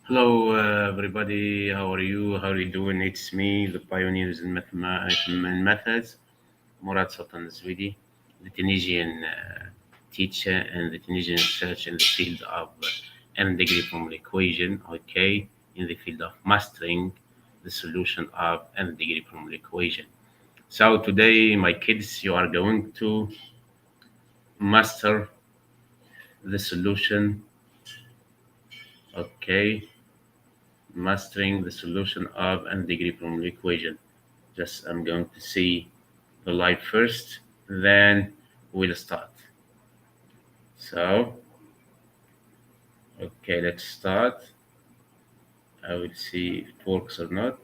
Hello, everybody. How are you? How are you doing? It's me, the pioneers in mathematics and methods, Mourad Sultan Ezouidi, the Tunisian teacher and the Tunisian research in the field of n degree formal equation. Okay, in the field of mastering the solution of n degree formal equation. So today, my kids, you are going to master the solution. Okay, mastering the solution of n degree formal equation. Just I'm going to see the live first, then we'll start. So, okay, let's start. I will see if it works or not.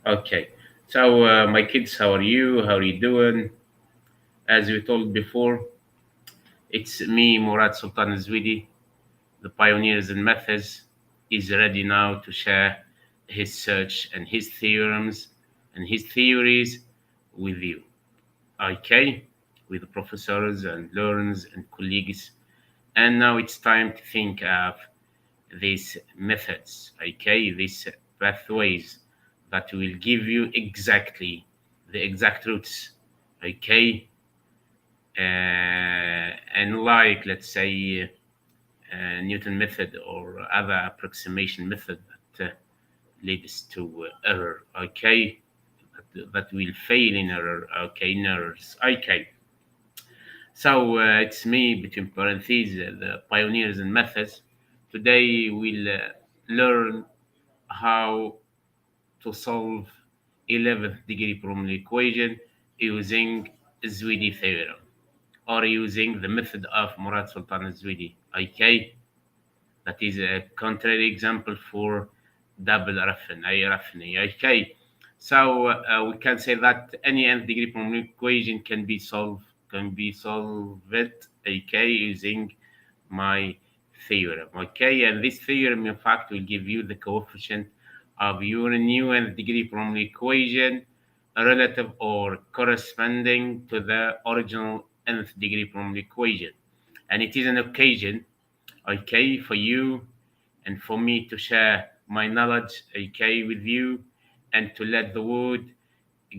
Okay, so my kids, how are you? How are you doing? As we told before, it's me, Mourad Sultan Ezouidi, the pioneers in methods, is ready now to share his search and his theorems and his theories with you. Okay, with the professors and learners and colleagues. And now it's time to think of these methods, okay, these pathways that will give you exactly the exact roots, okay, and like let's say Newton method or other approximation method that leads to error, okay, that will fail in error, okay, in errors, okay. So it's me, between parentheses, the pioneers in methods. Today we'll learn how to solve 11th degree polynomial equation using Ezouidi theorem or using the method of Mourad Sultan Ezouidi. Okay, that is a contrary example for double Rafni. Okay, so we can say that any nth degree polynomial equation can be solved, okay, using my theorem. Okay, and this theorem, in fact, will give you the coefficient of your new nth degree polynomial equation relative or corresponding to the original nth degree polynomial equation, and it is an occasion, okay, for you and for me to share my knowledge, okay, with you, and to let the word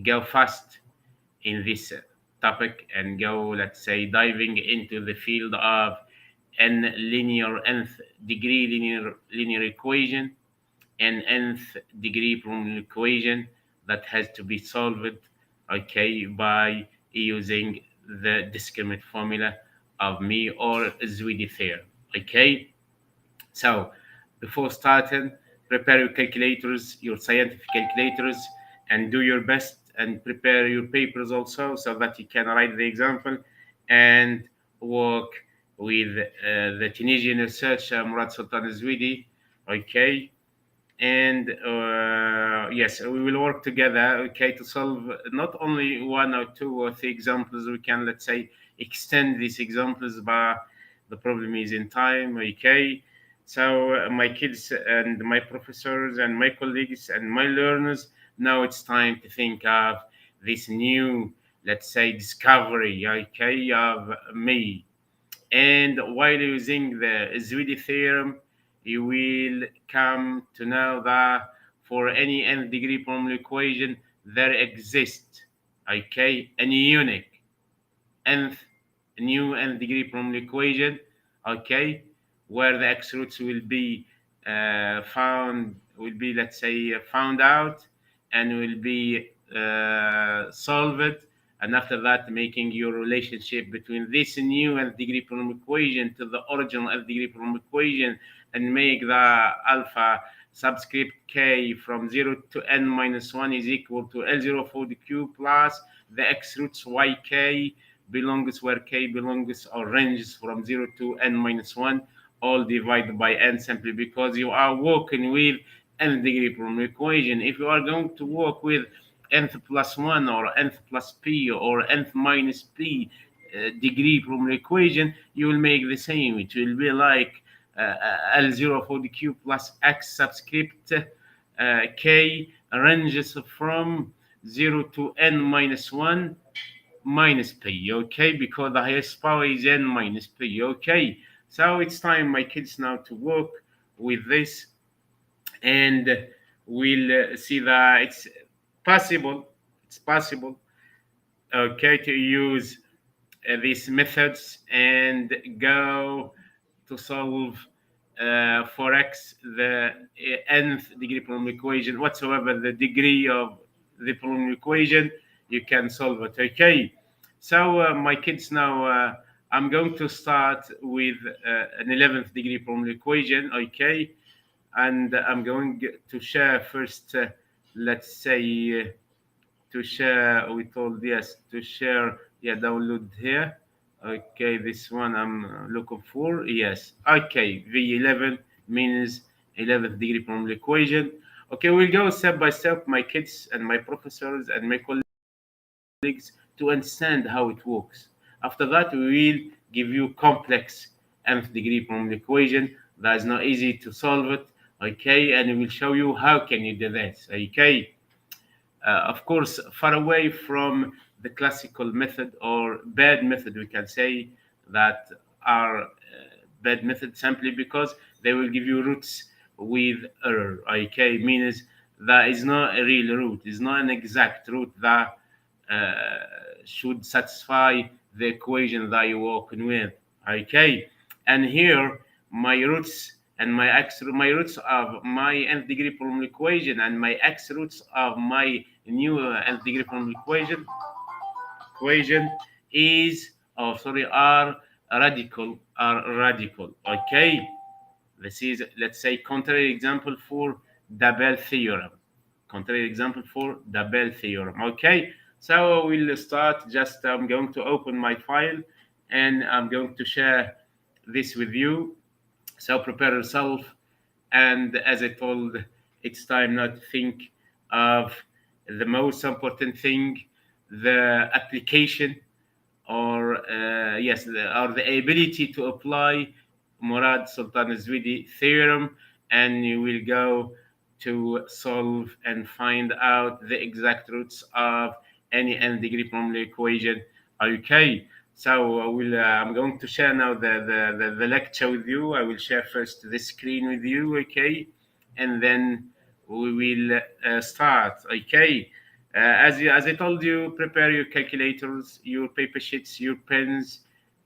go fast in this topic and go, let's say, diving into the field of nth degree linear equation and nth degree polynomial equation that has to be solved, okay, by using the discriminant formula of me or Ezouidi theorem, okay. So, before starting, prepare your calculators, your scientific calculators, and do your best and prepare your papers also so that you can write the example and work with the Tunisian researcher Mourad Sultan Ezouidi. Okay, and yes, we will work together, okay, to solve not only one or two or three examples. We can, let's say, extend these examples, but the problem is in time, okay. So my kids and my professors and my colleagues and my learners, now it's time to think of this new, let's say, discovery, okay, of me. And while using the Ezouidi theorem, you will come to know that for any nth degree polynomial equation, there exists, okay, a unique nth new nth degree polynomial equation, okay, where the x roots will be let's say, found out and will be solved, and after that making your relationship between this new nth degree polynomial equation to the original nth degree polynomial equation, and make the alpha subscript k from 0 to n minus 1 is equal to L0 for the cube plus the x roots yk belongs where k belongs or ranges from 0 to n minus 1, all divided by n, simply because you are working with nth degree polynomial equation. If you are going to work with nth plus 1 or nth plus p or nth minus p degree polynomial equation, you will make the same. It will be like L0 for the cube plus x subscript k ranges from 0 to n minus 1 minus p, okay, because the highest power is n minus p, okay. So it's time, my kids, now to work with this, and we'll see that possible it's possible, okay, to use these methods and go to solve for x the nth degree polynomial equation, whatsoever the degree of the polynomial equation, you can solve it. Okay, so my kids, now I'm going to start with an 11th degree polynomial equation. Okay, and I'm going to share first, let's say, to share, we told, yes, to share, yeah, download here. Okay, this one I'm looking for, yes. Okay, v11 means 11th degree polynomial equation. Okay, we'll go step by step, my kids and my professors and my colleagues, to understand how it works. After that, we will give you complex nth degree polynomial equation that is not easy to solve it. Okay, and we will show you how can you do this. Okay, of course, far away from the classical method, or bad method, we can say, that are bad method simply because they will give you roots with error. Okay, means that is not a real root, is not an exact root that uh, should satisfy the equation that you're working with. Okay, and here my roots and my roots of my nth degree polynomial equation and my x roots of my new nth degree polynomial equation is, oh sorry, are radical. Okay, this is, let's say, contrary example for the Bell theorem. Contrary example for the Bell theorem. Okay, so we'll start. Just I'm going to open my file and I'm going to share this with you. So prepare yourself. And as I told, it's time now to think of the most important thing, the application, or yes, or the ability to apply Mourad Sultan Ezouidi theorem, and you will go to solve and find out the exact roots of any n degree polynomial equation. Okay, so I'm going to share now the lecture with you. I will share first the screen with you, okay, and then we will start. Okay, as I told you, prepare your calculators, your paper sheets, your pens,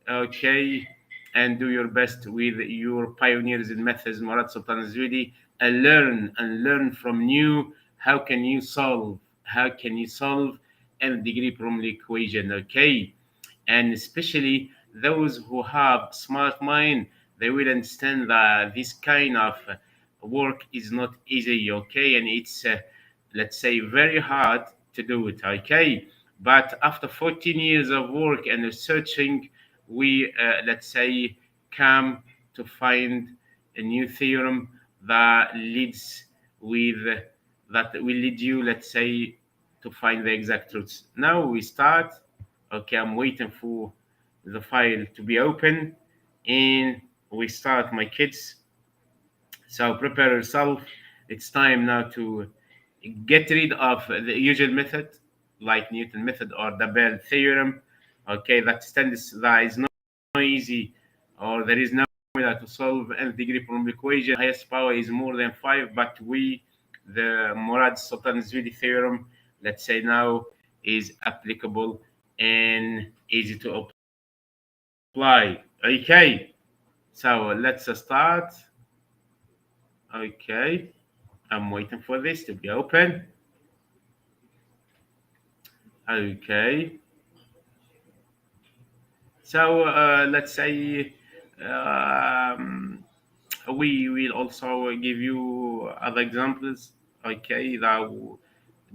okay, and do your best with your pioneers in methods, Mourad Sultan Ezouidi, and learn from you. How can you solve? How can you solve nth degree polynomial equation? Okay, and especially those who have smart mind, they will understand that this kind of work is not easy. Okay, and it's let's say very hard to do it. Okay, but after 14 years of work and researching, we let's say come to find a new theorem that leads with that will lead you, let's say, to find the exact roots. Now we start. Okay, I'm waiting for the file to be open and we start, my kids. So prepare yourself. It's time now to get rid of the usual method like Newton method or the Bell theorem. Okay, that is not easy, or there is no formula to solve nth degree polynomial equation. Highest power is more than 5, but the Mourad Sultan Ezouidi theorem, let's say now, is applicable and easy to apply. Okay, so let's start. Okay, I'm waiting for this to be open. Okay, so let's say um, we will also give you other examples. Okay, that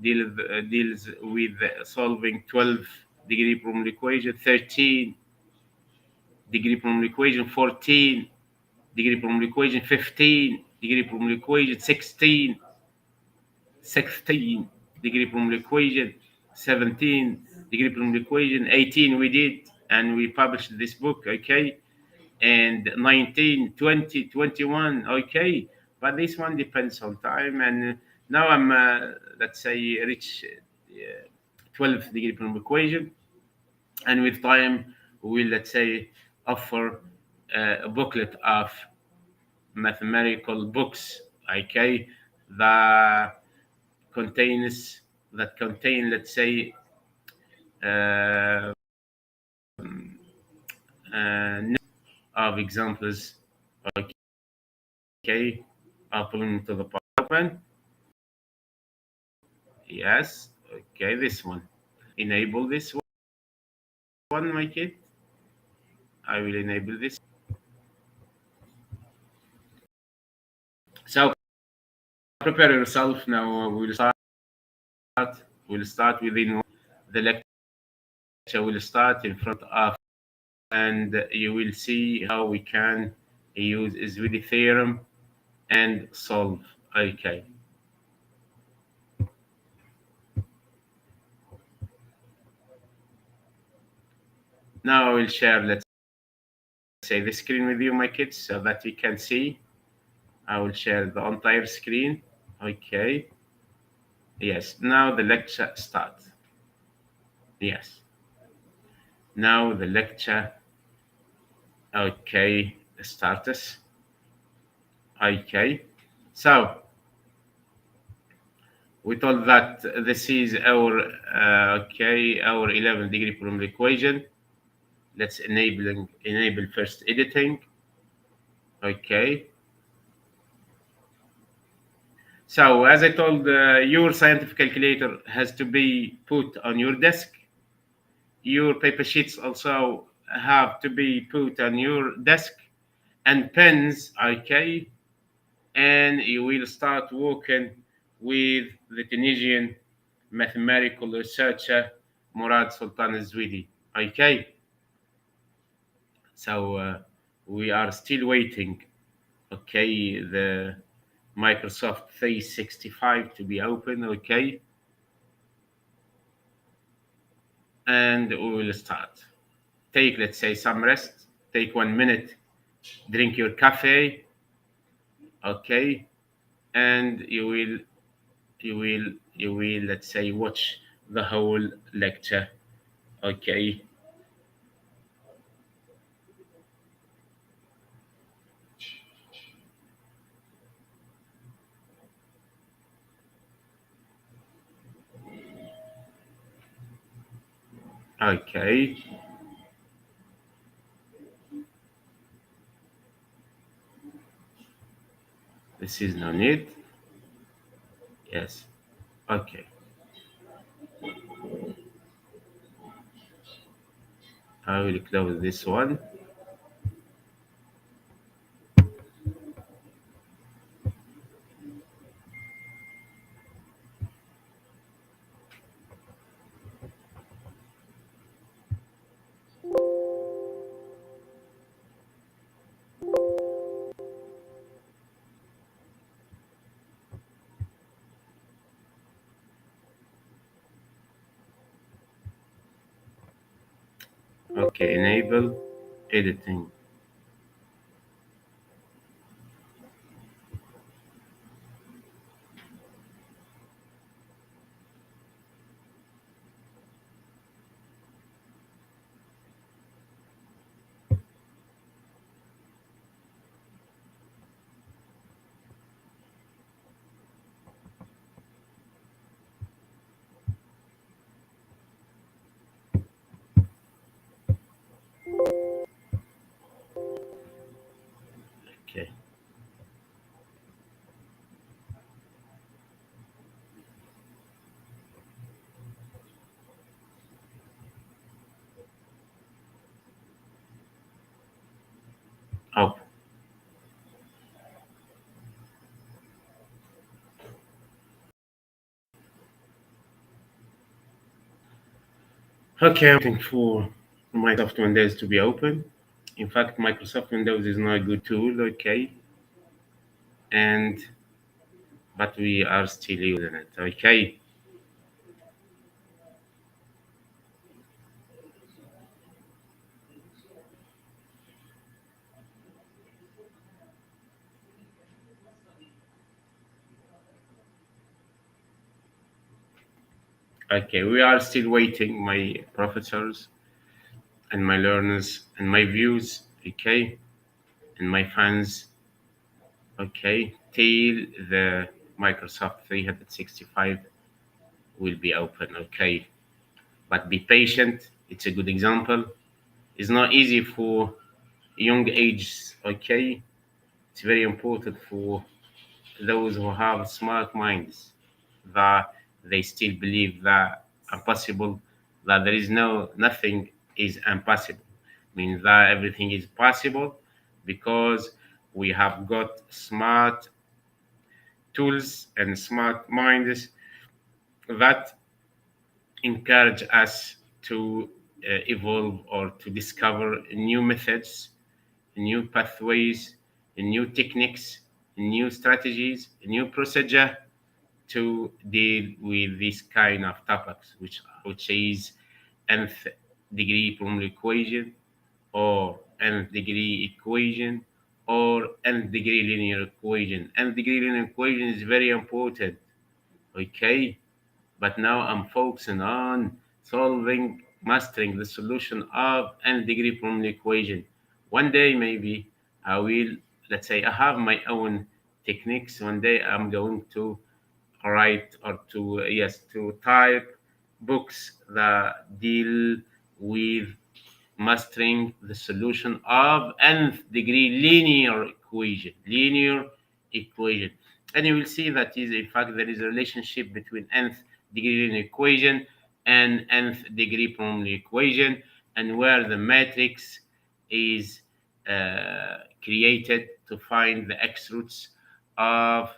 deals with solving 12 degree polynomial equation, 13 degree polynomial equation, 14 degree polynomial equation, 15 degree polynomial equation, 16 degree polynomial equation, 17 degree polynomial equation, 18 we did, and we published this book, okay, and 19, 20, 21, okay, but this one depends on time, and now I'm, let's say, reach 12th degree polynomial equation, and with time we will, let's say, offer a booklet of mathematical books, okay, that contains that contain, let's say, uh, of examples. Okay, I'll put them to the PowerPoint. Yes. Okay, this one. Enable this one, my kid. I will enable this. So prepare yourself now. We'll start. We'll start within the lecture. Will start in front of, and you will see how we can use Ezouidi theorem and solve. Okay. Now I will share, let's say, the screen with you, my kids, so that you can see. I will share the entire screen. Okay. Yes. Now the lecture starts. Yes. Now the lecture. Okay. Starts. Okay. So we told that this is our our 11 degree polynomial equation. Let's enable first editing. Okay. So as I told, your scientific calculator has to be put on your desk. Your paper sheets also have to be put on your desk, and pens. Okay. And you will start working with the Tunisian mathematical researcher Mourad Sultan Ezouidi. Okay. So we are still waiting. Okay, the Microsoft 365 to be open. Okay, and we will start. Take, let's say, some rest. Take 1 minute. Drink your cafe. Okay, and you will, let's say, watch the whole lecture. Okay. Okay. This is no need. Yes. Okay. I will close this one. Okay. Enable editing. Okay. Oh. Okay, I'm waiting for Microsoft Windows to be open. In fact, Microsoft Windows is not a good tool, okay? And but we are still using it, okay? Okay, we are still waiting, my professors and my learners and my views, okay, and my fans, okay, till the Microsoft 365 will be open. Okay, but be patient. It's a good example. It's not easy for young ages. Okay, it's very important for those who have smart minds, that they still believe that impossible, that there is nothing is impossible, means that everything is possible, because we have got smart tools and smart minds that encourage us to evolve or to discover new methods, new pathways, new techniques, new strategies, new procedure to deal with this kind of topics, which is nth degree polynomial equation, or nth degree equation, or nth degree linear equation. Nth degree linear equation is very important. Okay, but now I'm focusing on mastering the solution of nth degree polynomial equation. One day, maybe I will, let's say, I have my own techniques. One day I'm going to write, or to, yes, to type books that deal with mastering the solution of nth degree linear equation. And you will see that is, in fact, there is a relationship between nth degree linear equation and nth degree polynomial equation, and where the matrix is created to find the x roots of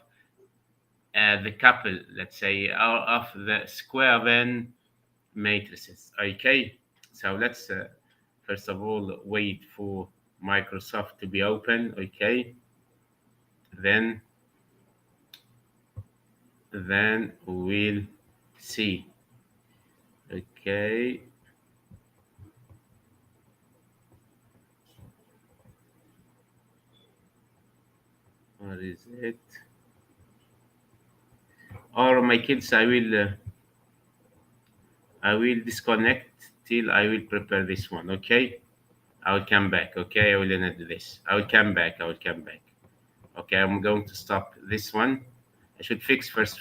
the couple, let's say, of the square van matrices. Okay, so let's first of all wait for Microsoft to be open. Okay, then we'll see. Okay, what is it? Or my kids, I will disconnect till I will prepare this one. Okay, I will come back. Okay, I will edit this. I will come back. Okay, I'm going to stop this one. I should fix first